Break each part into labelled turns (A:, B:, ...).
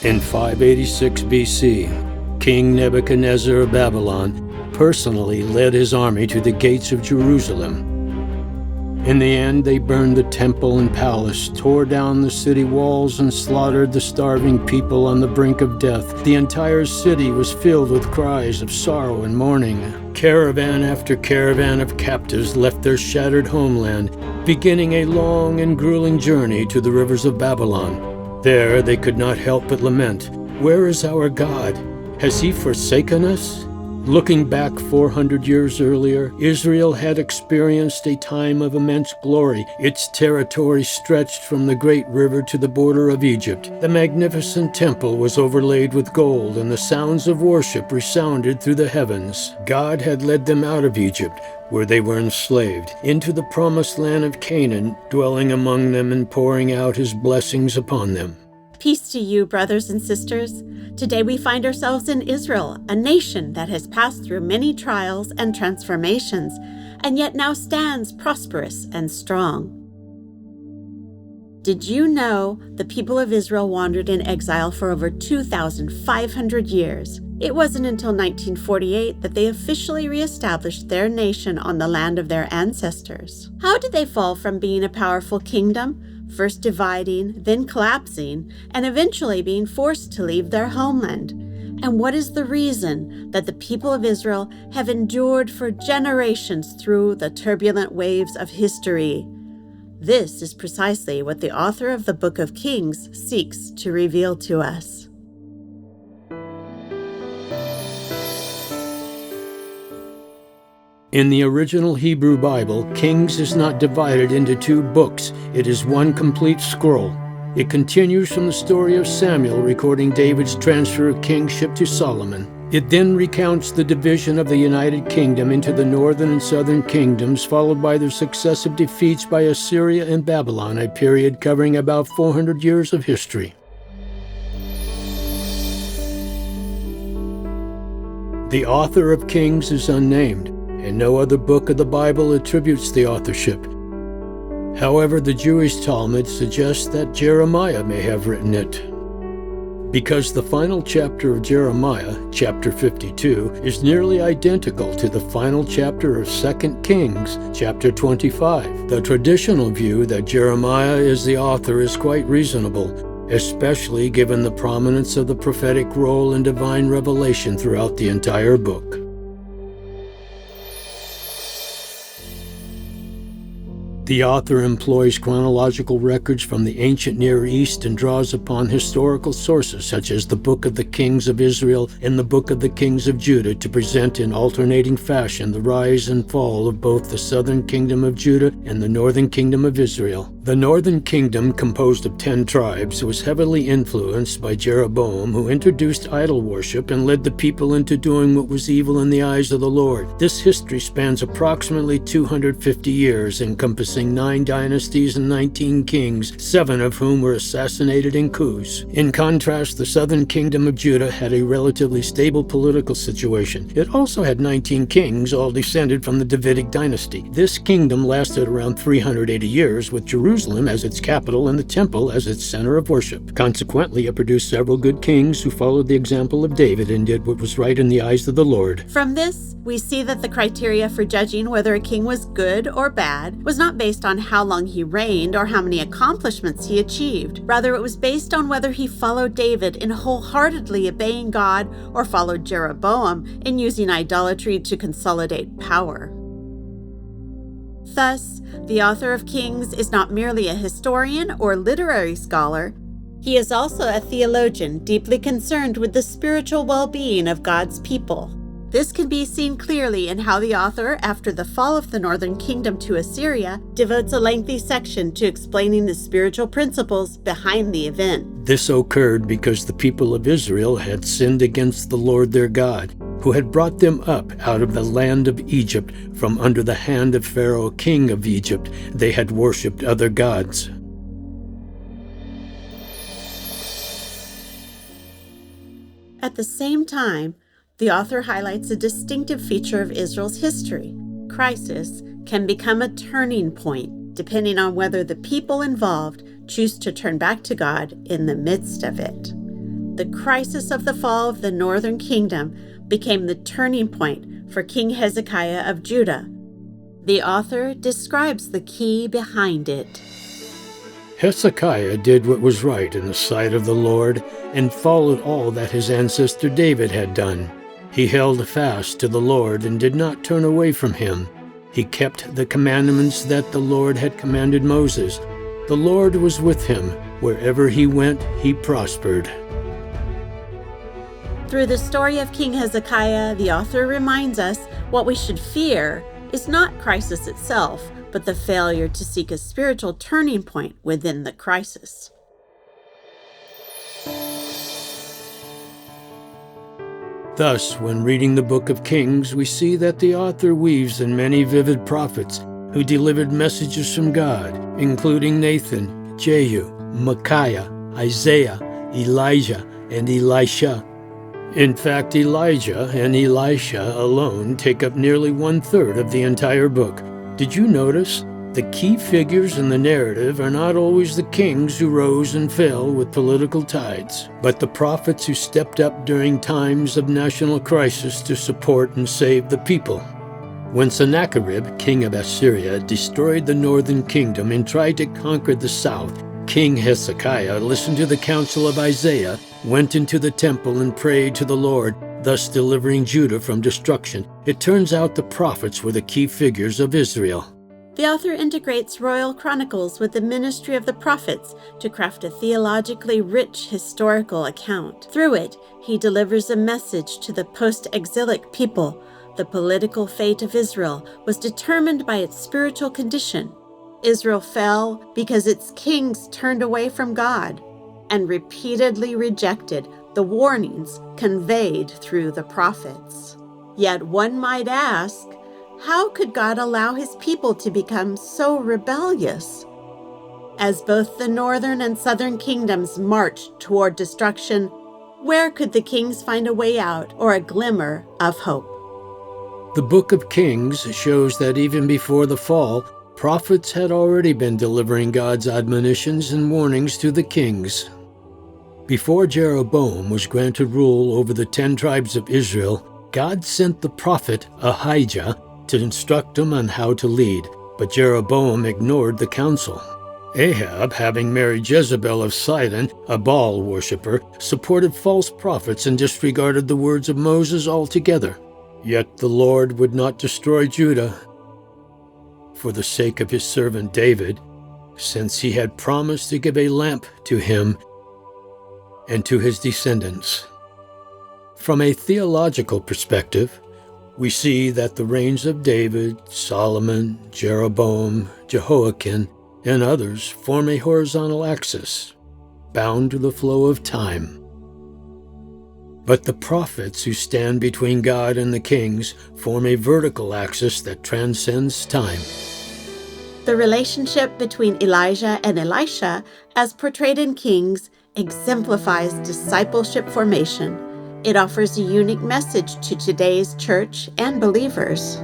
A: In 586 BC, King Nebuchadnezzar of Babylon personally led his army to the gates of Jerusalem. In the end, they burned the temple and palace, tore down the city walls, and slaughtered the starving people on the brink of death. The entire city was filled with cries of sorrow and mourning. Caravan after caravan of captives left their shattered homeland, beginning a long and grueling journey to the rivers of Babylon. There they could not help but lament, "Where is our God? Has he forsaken us?" Looking back 400 years earlier, Israel had experienced a time of immense glory. Its territory stretched from the great river to the border of Egypt. The magnificent temple was overlaid with gold, and the sounds of worship resounded through the heavens. God had led them out of Egypt, where they were enslaved, into the promised land of Canaan, dwelling among them and pouring out his blessings upon them.
B: Peace to you, brothers and sisters. Today we find ourselves in Israel, a nation that has passed through many trials and transformations, and yet now stands prosperous and strong. Did you know the people of Israel wandered in exile for over 2,500 years? It wasn't until 1948 that they officially reestablished their nation on the land of their ancestors. How did they fall from being a powerful kingdom, first dividing, then collapsing, and eventually being forced to leave their homeland? And what is the reason that the people of Israel have endured for generations through the turbulent waves of history? This is precisely what the author of the Book of Kings seeks to reveal to us.
A: In the original Hebrew Bible, Kings is not divided into two books. It is one complete scroll. It continues from the story of Samuel recording David's transfer of kingship to Solomon. It then recounts the division of the United Kingdom into the northern and southern kingdoms, followed by their successive defeats by Assyria and Babylon, a period covering about 400 years of history. The author of Kings is unnamed, and no other book of the Bible attributes the authorship. However, the Jewish Talmud suggests that Jeremiah may have written it, because the final chapter of Jeremiah, chapter 52, is nearly identical to the final chapter of 2 Kings, chapter 25. The traditional view that Jeremiah is the author is quite reasonable, especially given the prominence of the prophetic role in divine revelation throughout the entire book. The author employs chronological records from the ancient Near East and draws upon historical sources such as the Book of the Kings of Israel and the Book of the Kings of Judah to present in alternating fashion the rise and fall of both the southern kingdom of Judah and the northern kingdom of Israel. The northern kingdom, composed of 10 tribes, was heavily influenced by Jeroboam, who introduced idol worship and led the people into doing what was evil in the eyes of the Lord. This history spans approximately 250 years, encompassing 9 dynasties and 19 kings, 7 of whom were assassinated in coups. In contrast, the southern kingdom of Judah had a relatively stable political situation. It also had 19 kings, all descended from the Davidic dynasty. This kingdom lasted around 380 years, with Jerusalem as its capital and the temple as its center of worship. Consequently, it produced several good kings who followed the example of David and did what was right in the eyes of the Lord.
B: From this, we see that the criteria for judging whether a king was good or bad was not based on how long he reigned or how many accomplishments he achieved. Rather, it was based on whether he followed David in wholeheartedly obeying God or followed Jeroboam in using idolatry to consolidate power. Thus, the author of Kings is not merely a historian or literary scholar. He is also a theologian deeply concerned with the spiritual well-being of God's people. This can be seen clearly in how the author, after the fall of the northern kingdom to Assyria, devotes a lengthy section to explaining the spiritual principles behind the event.
A: This occurred because the people of Israel had sinned against the Lord their God, who had brought them up out of the land of Egypt from under the hand of Pharaoh, king of Egypt. They had worshipped other gods.
B: At the same time, the author highlights a distinctive feature of Israel's history. Crisis can become a turning point, depending on whether the people involved choose to turn back to God in the midst of it. The crisis of the fall of the northern kingdom became the turning point for King Hezekiah of Judah. The author describes the key behind it.
A: Hezekiah did what was right in the sight of the Lord and followed all that his ancestor David had done. He held fast to the Lord and did not turn away from him. He kept the commandments that the Lord had commanded Moses. The Lord was with him. Wherever he went, he prospered.
B: Through the story of King Hezekiah, the author reminds us what we should fear is not crisis itself, but the failure to seek a spiritual turning point within the crisis.
A: Thus, when reading the book of Kings, we see that the author weaves in many vivid prophets who delivered messages from God, including Nathan, Jehu, Micaiah, Isaiah, Elijah, and Elisha. In fact, Elijah and Elisha alone take up nearly 1/3 of the entire book. Did you notice? The key figures in the narrative are not always the kings who rose and fell with political tides, but the prophets who stepped up during times of national crisis to support and save the people. When Sennacherib, king of Assyria, destroyed the northern kingdom and tried to conquer the south, King Hezekiah listened to the counsel of Isaiah, went into the temple and prayed to the Lord, thus delivering Judah from destruction. It turns out the prophets were the key figures of Israel.
B: The author integrates royal chronicles with the ministry of the prophets to craft a theologically rich historical account. Through it, he delivers a message to the post-exilic people. The political fate of Israel was determined by its spiritual condition. Israel fell because its kings turned away from God and repeatedly rejected the warnings conveyed through the prophets. Yet one might ask, how could God allow his people to become so rebellious? As both the northern and southern kingdoms marched toward destruction, where could the kings find a way out or a glimmer of hope?
A: The book of Kings shows that even before the fall, prophets had already been delivering God's admonitions and warnings to the kings. Before Jeroboam was granted rule over the 10 tribes of Israel, God sent the prophet Ahijah to instruct him on how to lead, but Jeroboam ignored the counsel. Ahab, having married Jezebel of Sidon, a Baal worshiper, supported false prophets and disregarded the words of Moses altogether. Yet the Lord would not destroy Judah for the sake of his servant David, since he had promised to give a lamp to him and to his descendants. From a theological perspective, we see that the reigns of David, Solomon, Jeroboam, Jehoiakim, and others form a horizontal axis, bound to the flow of time. But the prophets who stand between God and the kings form a vertical axis that transcends time.
B: The relationship between Elijah and Elisha, as portrayed in Kings, exemplifies discipleship formation. It offers a unique message to today's church and believers.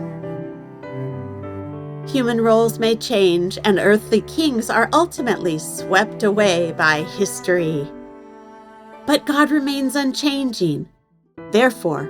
B: Human roles may change, and earthly kings are ultimately swept away by history. But God remains unchanging. Therefore,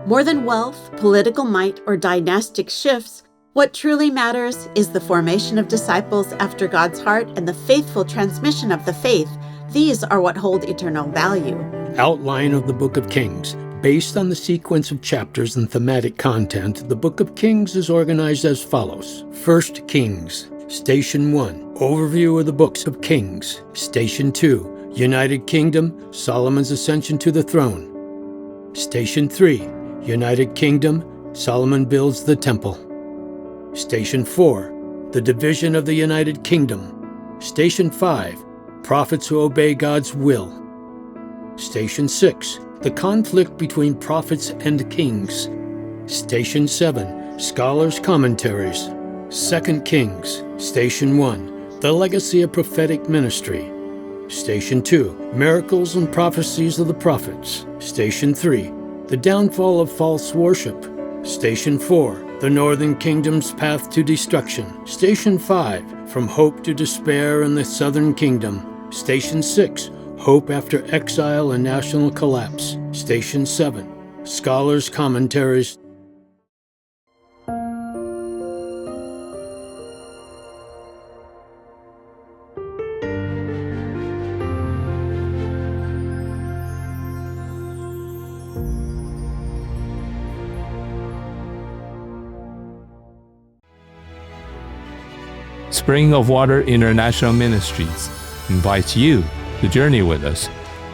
B: more than wealth, political might, or dynastic shifts, what truly matters is the formation of disciples after God's heart and the faithful transmission of the faith. These are what hold eternal value.
A: Outline of the Book of Kings. Based on the sequence of chapters and thematic content, the Book of Kings is organized as follows. 1 Kings. Station 1. Overview of the books of Kings. Station 2. United Kingdom, Solomon's ascension to the throne. Station 3. United Kingdom, Solomon builds the temple. Station 4. The division of the United Kingdom. Station 5. Prophets who obey God's will. Station 6. The conflict between prophets and kings. Station 7. Scholars' commentaries. 2 Kings. Station 1. The legacy of prophetic ministry. Station 2. Miracles and prophecies of the prophets. Station 3. The downfall of false worship. Station 4. The northern kingdom's path to destruction. Station 5. From hope to despair in the southern kingdom. Station 6. Hope After Exile and National Collapse, Station 7, Scholars' Commentaries.
C: Spring of Water International Ministries invites you to journey with us,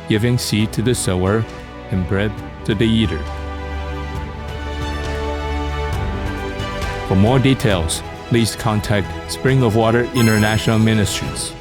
C: giving seed to the sower and bread to the eater. For more details, please contact Spring of Water International Ministries.